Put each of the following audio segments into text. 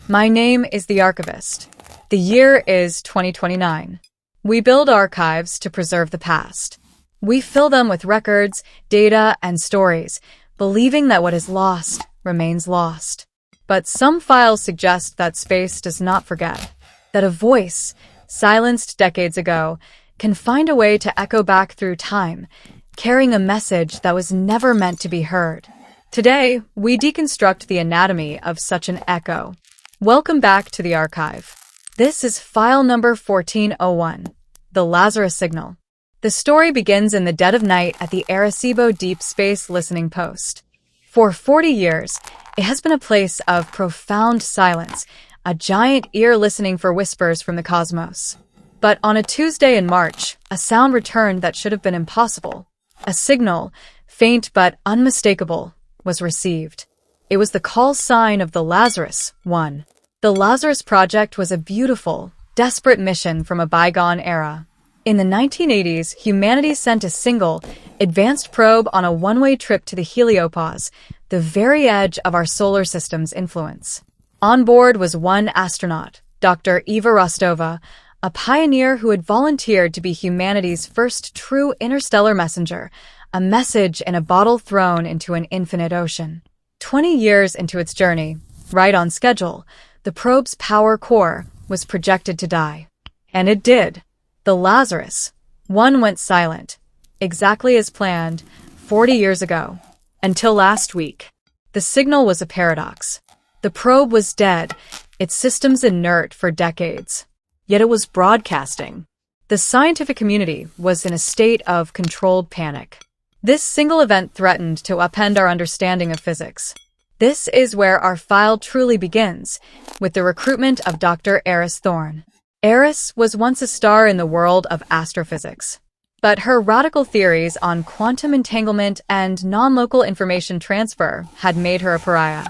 My name is the Archivist. The year is 2029. We build archives to preserve the past. We fill them with records, data, and stories, believing that what is lost remains lost. But some files suggest that space does not forget, that a voice, silenced decades ago, can find a way to echo back through time, carrying a message that was never meant to be heard. Today, we deconstruct the anatomy of such an echo. Welcome back to the archive. This is file number 1401, the Lazarus Signal. The story begins in the dead of night at the Arecibo Deep Space Listening Post. For 40 years, it has been a place of profound silence, a giant ear listening for whispers from the cosmos. But on a Tuesday in March, a sound returned that should have been impossible. A signal, faint but unmistakable, was received. It was the call sign of the Lazarus One. The Lazarus Project was a beautiful, desperate mission from a bygone era. In the 1980s, humanity sent a single, advanced probe on a one-way trip to the heliopause, the very edge of our solar system's influence. On board was one astronaut, Dr. Eva Rostova, a pioneer who had volunteered to be humanity's first true interstellar messenger, a message in a bottle thrown into an infinite ocean. 20 years into its journey, right on schedule, the probe's power core was projected to die. And it did. The Lazarus One went silent, exactly as planned, 40 years ago. Until last week. The signal was a paradox. The probe was dead, its systems inert for decades. Yet it was broadcasting. The scientific community was in a state of controlled panic. This single event threatened to upend our understanding of physics. This is where our file truly begins, with the recruitment of Dr. Aris Thorne. Aris was once a star in the world of astrophysics. But her radical theories on quantum entanglement and non-local information transfer had made her a pariah.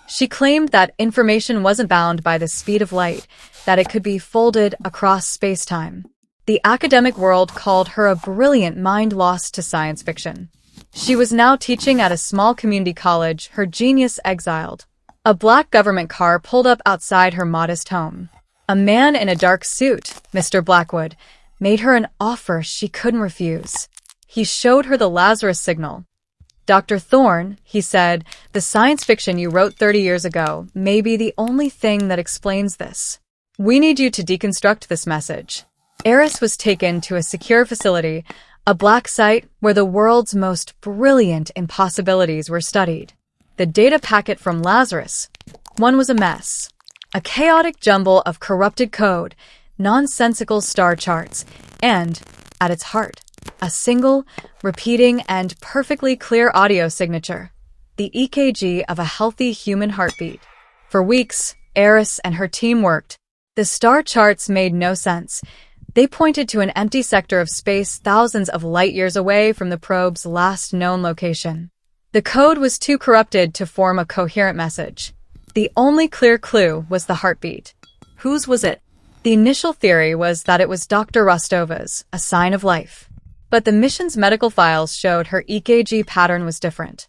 She claimed that information wasn't bound by the speed of light, that it could be folded across space-time. The academic world called her a brilliant mind lost to science fiction. She was now teaching at a small community college, her genius exiled. A black government car pulled up outside her modest home. A man in a dark suit, Mr. Blackwood, made her an offer she couldn't refuse. He showed her the Lazarus Signal. Dr. Thorne, he said, the science fiction you wrote 30 years ago may be the only thing that explains this. We need you to deconstruct this message. Aris was taken to a secure facility, a black site where the world's most brilliant impossibilities were studied. The data packet from Lazarus One was a mess. A chaotic jumble of corrupted code, nonsensical star charts, and, at its heart, a single, repeating, and perfectly clear audio signature, the EKG of a healthy human heartbeat. For weeks, Aris and her team worked. The star charts made no sense. They pointed to an empty sector of space thousands of light-years away from the probe's last known location. The code was too corrupted to form a coherent message. The only clear clue was the heartbeat. Whose was it? The initial theory was that it was Dr. Rostova's, a sign of life. But the mission's medical files showed her EKG pattern was different.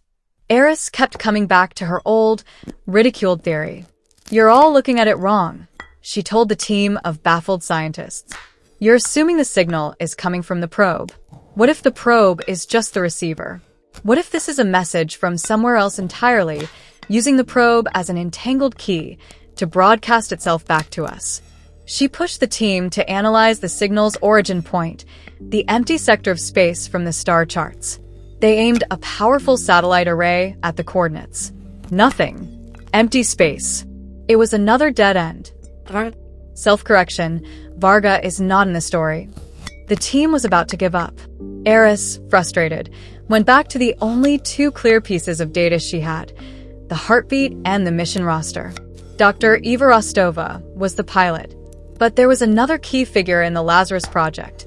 Aris kept coming back to her old, ridiculed theory. "You're all looking at it wrong," she told the team of baffled scientists. "You're assuming the signal is coming from the probe. What if the probe is just the receiver? What if this is a message from somewhere else entirely, using the probe as an entangled key to broadcast itself back to us?" She pushed the team to analyze the signal's origin point, the empty sector of space from the star charts. They aimed a powerful satellite array at the coordinates. Nothing. Empty space. It was another dead end. Self-correction, Varga is not in the story. The team was about to give up. Aris, frustrated, went back to the only two clear pieces of data she had, the heartbeat and the mission roster. Dr. Eva Rostova was the pilot. But there was another key figure in the Lazarus Project.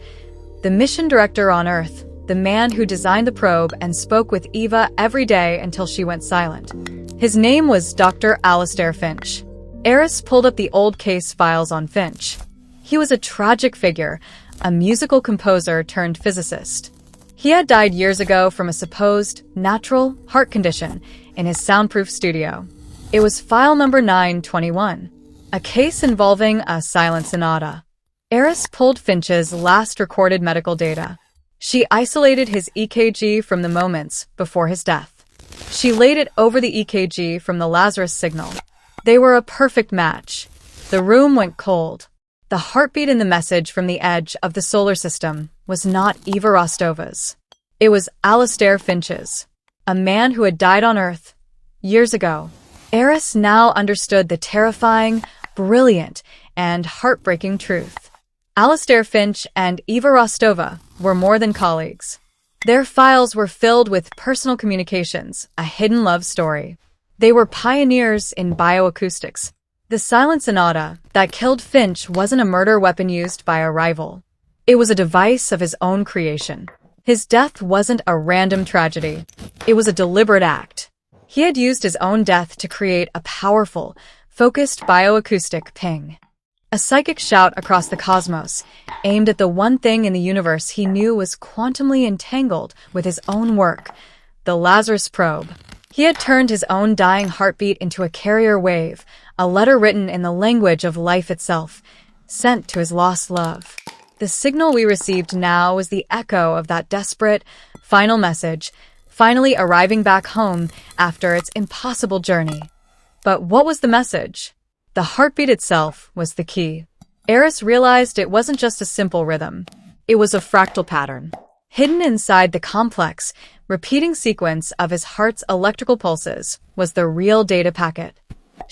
The mission director on Earth, the man who designed the probe and spoke with Eva every day until she went silent. His name was Dr. Alistair Finch. Aris pulled up the old case files on Finch. He was a tragic figure, a musical composer turned physicist. He had died years ago from a supposed natural heart condition in his soundproof studio. It was file number 921. A case involving a silent sonata. Aris pulled Finch's last recorded medical data. She isolated his EKG from the moments before his death. She laid it over the EKG from the Lazarus signal. They were a perfect match. The room went cold. The heartbeat in the message from the edge of the solar system was not Eva Rostova's. It was Alastair Finch's, a man who had died on Earth years ago. Aris now understood the terrifying, brilliant, and heartbreaking truth. Alastair Finch and Eva Rostova were more than colleagues. Their files were filled with personal communications, a hidden love story. They were pioneers in bioacoustics. The silent sonata that killed Finch wasn't a murder weapon used by a rival. It was a device of his own creation. His death wasn't a random tragedy. It was a deliberate act. He had used his own death to create a powerful, focused bioacoustic ping. A psychic shout across the cosmos, aimed at the one thing in the universe he knew was quantumly entangled with his own work, the Lazarus probe. He had turned his own dying heartbeat into a carrier wave, a letter written in the language of life itself, sent to his lost love. The signal we received now was the echo of that desperate, final message, finally arriving back home after its impossible journey. But what was the message? The heartbeat itself was the key. Aris realized it wasn't just a simple rhythm. It was a fractal pattern. Hidden inside the complex, repeating sequence of his heart's electrical pulses was the real data packet.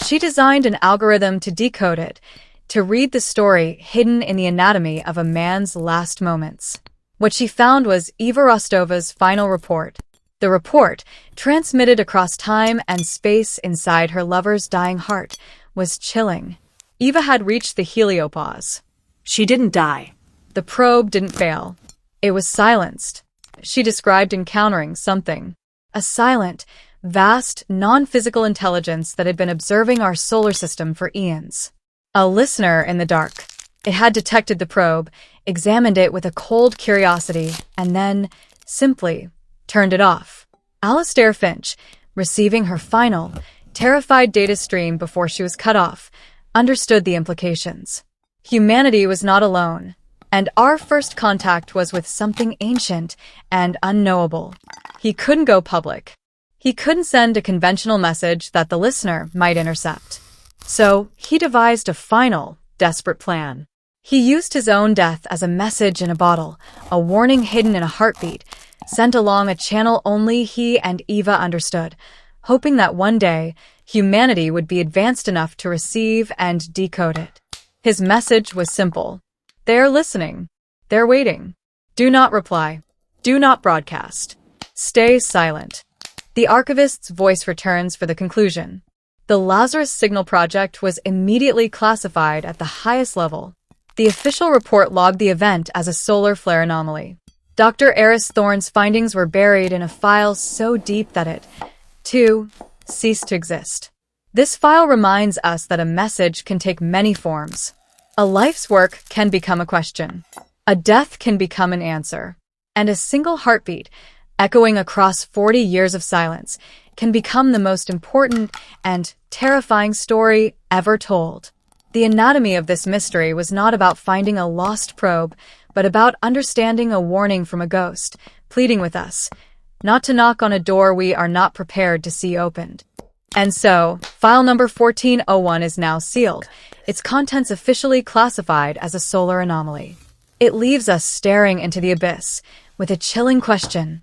She designed an algorithm to decode it, to read the story hidden in the anatomy of a man's last moments. What she found was Eva Rostova's final report. The report, transmitted across time and space inside her lover's dying heart, was chilling. Eva had reached the heliopause. She didn't die. The probe didn't fail. It was silenced. She described encountering something. A silent, vast, non-physical intelligence that had been observing our solar system for eons. A listener in the dark. It had detected the probe, examined it with a cold curiosity, and then, simply, turned it off. Alastair Finch, receiving her final, terrified data stream before she was cut off, understood the implications. Humanity was not alone, and our first contact was with something ancient and unknowable. He couldn't go public. He couldn't send a conventional message that the listener might intercept. So he devised a final, desperate plan. He used his own death as a message in a bottle, a warning hidden in a heartbeat, sent along a channel only he and Eva understood, hoping that one day, humanity would be advanced enough to receive and decode it. His message was simple. They're listening. They're waiting. Do not reply. Do not broadcast. Stay silent. The archivist's voice returns for the conclusion. The Lazarus Signal Project was immediately classified at the highest level. The official report logged the event as a solar flare anomaly. Dr. Aris Thorne's findings were buried in a file so deep that it, too, ceased to exist. This file reminds us that a message can take many forms. A life's work can become a question. A death can become an answer. And a single heartbeat, echoing across 40 years of silence, can become the most important and terrifying story ever told. The anatomy of this mystery was not about finding a lost probe, but about understanding a warning from a ghost, pleading with us, not to knock on a door we are not prepared to see opened. And so, file number 1401 is now sealed, its contents officially classified as a solar anomaly. It leaves us staring into the abyss, with a chilling question.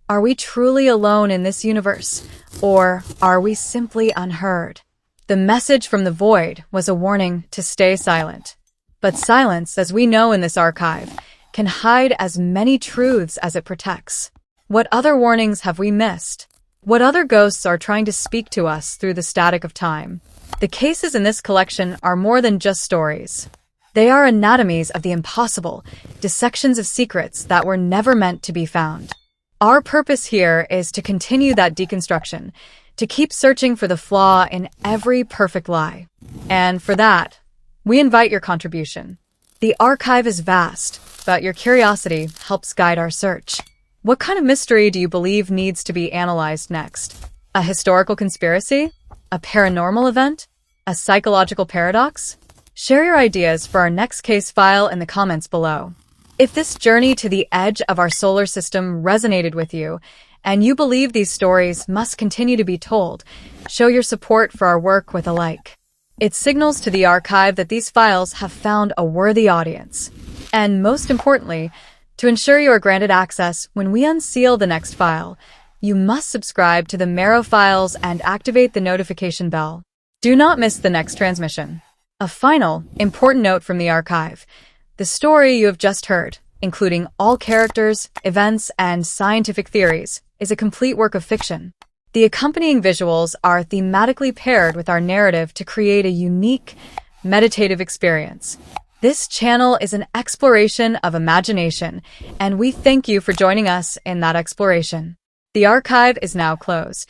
Are we truly alone in this universe, or are we simply unheard? The message from the void was a warning to stay silent. But silence, as we know in this archive, can hide as many truths as it protects. What other warnings have we missed? What other ghosts are trying to speak to us through the static of time? The cases in this collection are more than just stories. They are anatomies of the impossible, dissections of secrets that were never meant to be found. Our purpose here is to continue that deconstruction, to keep searching for the flaw in every perfect lie. And for that, we invite your contribution. The archive is vast, but your curiosity helps guide our search. What kind of mystery do you believe needs to be analyzed next? A historical conspiracy? A paranormal event? A psychological paradox? Share your ideas for our next case file in the comments below. If this journey to the edge of our solar system resonated with you, and you believe these stories must continue to be told, show your support for our work with a like. It signals to the archive that these files have found a worthy audience. And most importantly, to ensure you are granted access when we unseal the next file, you must subscribe to the Marrow files and activate the notification bell. Do not miss the next transmission. A final, important note from the archive. The story you have just heard, including all characters, events, and scientific theories, is a complete work of fiction. The accompanying visuals are thematically paired with our narrative to create a unique, meditative experience. This channel is an exploration of imagination, and we thank you for joining us in that exploration. The archive is now closed.